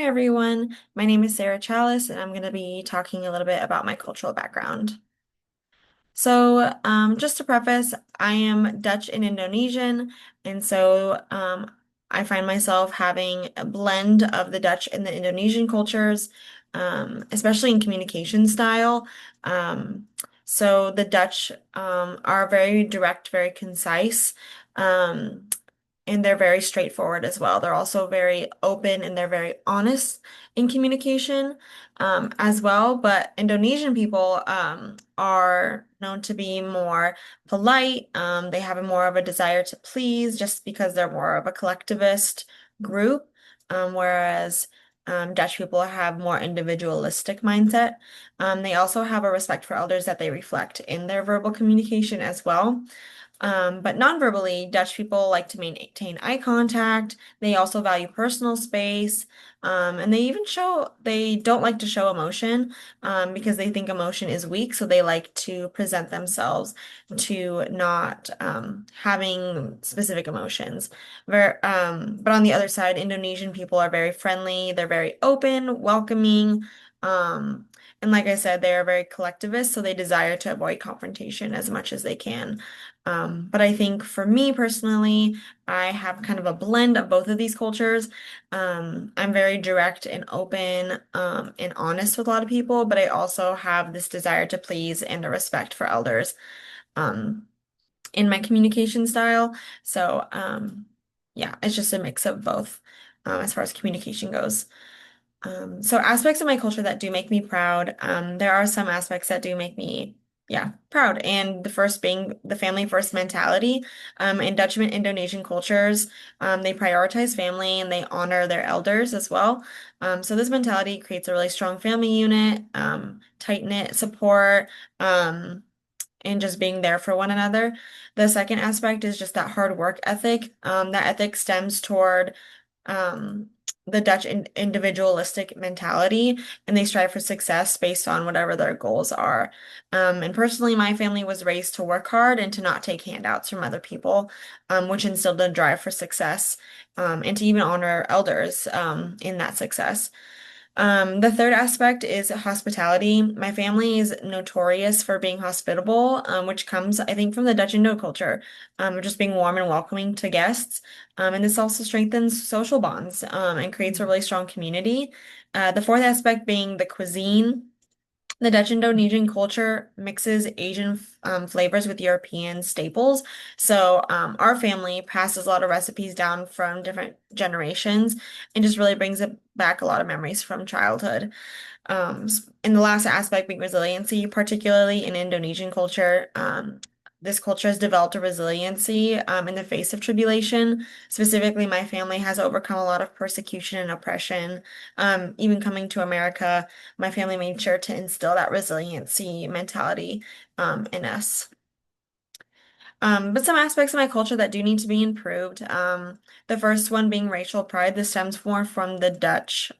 everyone. My name is Sarah Challis, and I'm going to be talking a little bit about my cultural background. Just to preface, I am Dutch and Indonesian, and I find myself having a blend of the Dutch and the Indonesian cultures, especially in communication style. Um, the Dutch are very direct, very concise. Um, and they're very straightforward as well. They're also very open and they're very honest in communication as well. But Indonesian people are known to be more polite. They have a more of a desire to please just because they're more of a collectivist group, whereas Dutch people have more individualistic mindset. They also have a respect for elders that they reflect in their verbal communication as well. But non-verbally, Dutch people like to maintain eye contact. They also value personal space. And they don't like to show emotion, because they think emotion is weak. So they like to present themselves to not, having specific emotions. But on the other side, Indonesian people are very friendly. They're very open, welcoming. Um, and like I said, they are very collectivist. So they desire to avoid confrontation as much as they can. But I think for me personally, I have kind of a blend of both of these cultures. I'm very direct and open, and honest with a lot of people, but I also have this desire to please and a respect for elders, um, in my communication style. Yeah, it's just a mix of both, as far as communication goes. So aspects of my culture that do make me proud, there are some aspects that do make me, yeah, proud. And the first being the family first mentality. In Dutch and Indonesian cultures, they prioritize family and they honor their elders as well. So this mentality creates a really strong family unit, tight-knit support, and just being there for one another. The second aspect is just that hard work ethic. That ethic stems toward um, the Dutch individualistic mentality, and they strive for success based on whatever their goals are. And personally, my family was raised to work hard and to not take handouts from other people, which instilled a drive for success, and to even honor elders, in that success. The third aspect is hospitality. My family is notorious for being hospitable, which comes, I think, from the Dutch Indo culture, of just being warm and welcoming to guests. And this also strengthens social bonds, and creates a really strong community. The fourth aspect being the cuisine. The Dutch Indonesian culture mixes Asian flavors with European staples. Our family passes a lot of recipes down from different generations and just really brings it back a lot of memories from childhood. And the last aspect being resiliency, particularly in Indonesian culture. This culture has developed a resiliency, in the face of tribulation. Specifically, my family has overcome a lot of persecution and oppression. Even coming to America, my family made sure to instill that resiliency mentality, in us. But some aspects of my culture that do need to be improved. The first one being racial pride. This stems more from the Dutch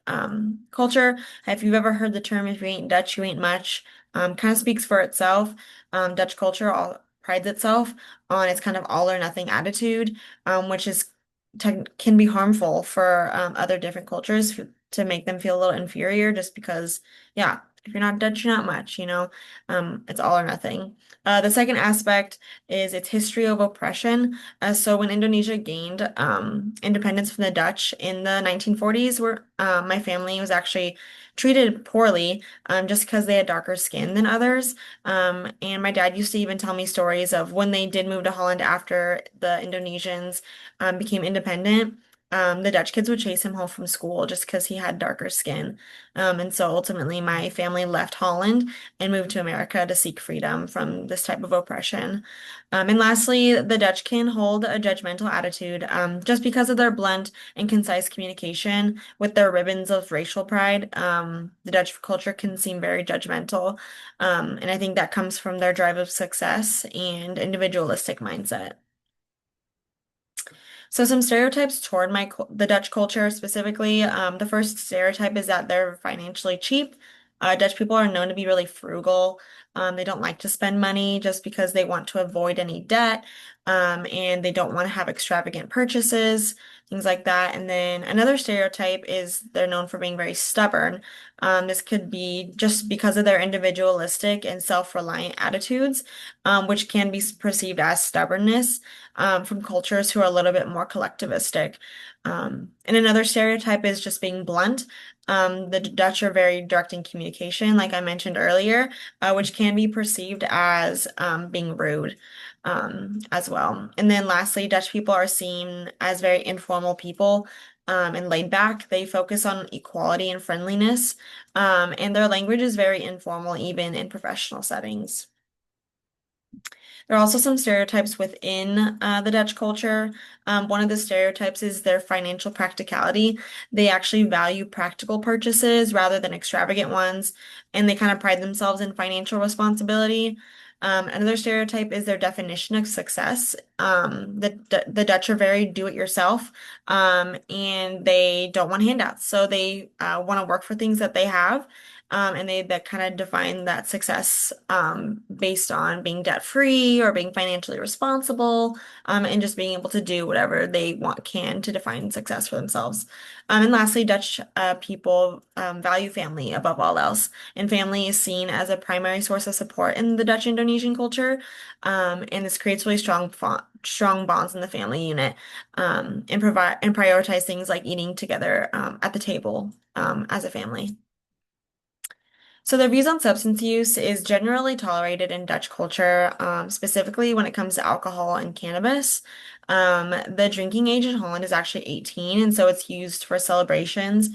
culture. If you've ever heard the term, if you ain't Dutch, you ain't much, kind of speaks for itself. Dutch culture all prides itself on its kind of all or nothing attitude, which is can be harmful for other different cultures to make them feel a little inferior just because, yeah, if you're not Dutch, you're not much, it's all or nothing. The second aspect is its history of oppression. So when Indonesia gained independence from the Dutch in the 1940s, my family was actually treated poorly, just because they had darker skin than others. And my dad used to even tell me stories of when they did move to Holland after the Indonesians became independent. The Dutch kids would chase him home from school just because he had darker skin. And so ultimately, my family left Holland and moved to America to seek freedom from this type of oppression. And lastly, the Dutch can hold a judgmental attitude, just because of their blunt and concise communication with their ribbons of racial pride. The Dutch culture can seem very judgmental, and I think that comes from their drive of success and individualistic mindset. So some stereotypes toward the Dutch culture specifically. The first stereotype is that they're financially cheap. Dutch people are known to be really frugal. They don't like to spend money just because they want to avoid any debt, and they don't want to have extravagant purchases. things like that. And then another stereotype is they're known for being very stubborn. This could be just because of their individualistic and self-reliant attitudes, which can be perceived as stubbornness from cultures who are a little bit more collectivistic. And another stereotype is just being blunt. The Dutch are very direct in communication, like I mentioned earlier, which can be perceived as being rude as well. And then lastly, Dutch people are seen as very informal people and laid back. They focus on equality and friendliness, and their language is very informal, even in professional settings. There are also some stereotypes within the Dutch culture. One of the stereotypes is their financial practicality. They actually value practical purchases rather than extravagant ones, and they kind of pride themselves in financial responsibility. Another stereotype is their definition of success. The Dutch are very do-it-yourself, and they don't want handouts. So they want to work for things that they have. And they that kind of define that success based on being debt free or being financially responsible, and just being able to do whatever they want can to define success for themselves. And lastly, Dutch people value family above all else, and family is seen as a primary source of support in the Dutch Indonesian culture, and this creates really strong bonds in the family unit, and provide and prioritize things like eating together at the table as a family. So their views on substance use is generally tolerated in Dutch culture, specifically when it comes to alcohol and cannabis. The drinking age in Holland is actually 18, and so it's used for celebrations,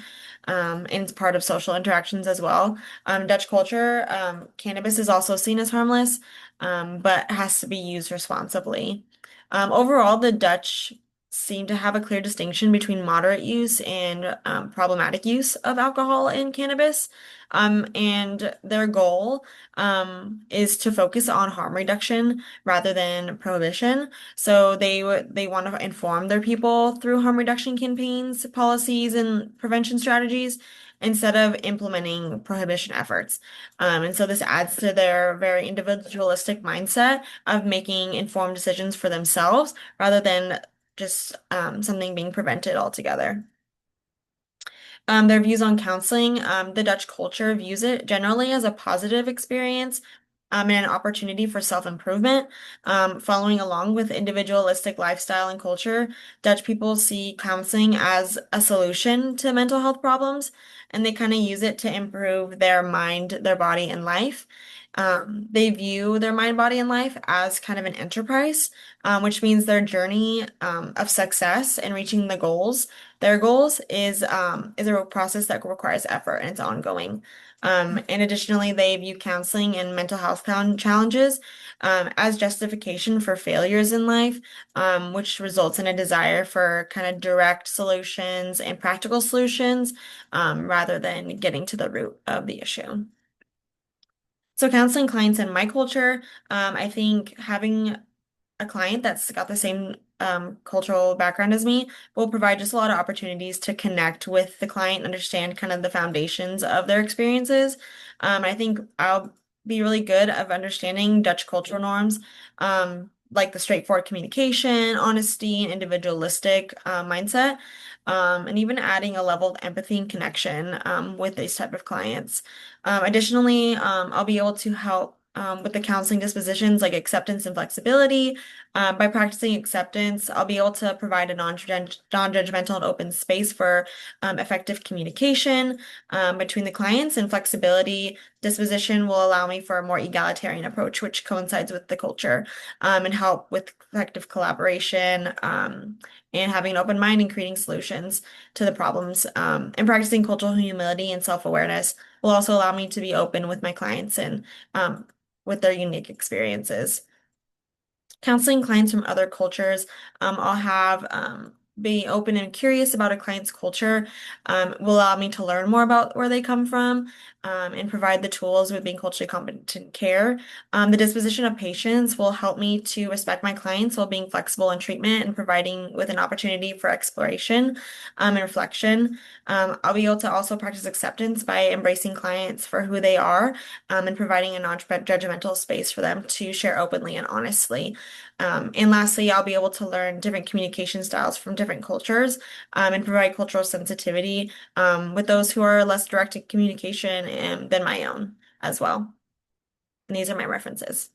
and it's part of social interactions as well. Dutch culture, cannabis is also seen as harmless, but has to be used responsibly. Overall, the Dutch seem to have a clear distinction between moderate use and problematic use of alcohol and cannabis. And their goal is to focus on harm reduction rather than prohibition. So they want to inform their people through harm reduction campaigns, policies, and prevention strategies instead of implementing prohibition efforts. And so this adds to their very individualistic mindset of making informed decisions for themselves rather than just something being prevented altogether. Their views on counseling, the Dutch culture views it generally as a positive experience, and an opportunity for self-improvement. Following along with individualistic lifestyle and culture, Dutch people see counseling as a solution to mental health problems, and they kind of use it to improve their mind, their body, and life. They view their mind, body, and life as kind of an enterprise, which means their journey of success and reaching their goals is a process that requires effort and it's ongoing. And additionally, they view counseling and mental health challenges as justification for failures in life, which results in a desire for kind of direct solutions and practical solutions, rather than getting to the root of the issue. So counseling clients in my culture, I think having a client that's got the same cultural background as me will provide just a lot of opportunities to connect with the client, understand kind of the foundations of their experiences. I think I'll be really good of understanding Dutch cultural norms, like the straightforward communication, honesty, and individualistic mindset, and even adding a level of empathy and connection with these type of clients. Additionally, I'll be able to help with the counseling dispositions like acceptance and flexibility. By practicing acceptance, I'll be able to provide a non-judgmental and open space for effective communication between the clients, and flexibility disposition will allow me for a more egalitarian approach, which coincides with the culture, and help with effective collaboration, and having an open mind and creating solutions to the problems. And practicing cultural humility and self-awareness will also allow me to be open with my clients and with their unique experiences. Counseling clients from other cultures, I'll have be open and curious about a client's culture, will allow me to learn more about where they come from, and provide the tools with being culturally competent care. The disposition of patients will help me to respect my clients while being flexible in treatment and providing with an opportunity for exploration, and reflection. I'll be able to also practice acceptance by embracing clients for who they are, and providing a non-judgmental space for them to share openly and honestly. And lastly, I'll be able to learn different communication styles from different cultures, and provide cultural sensitivity, with those who are less direct in communication, than my own as well. And these are my references.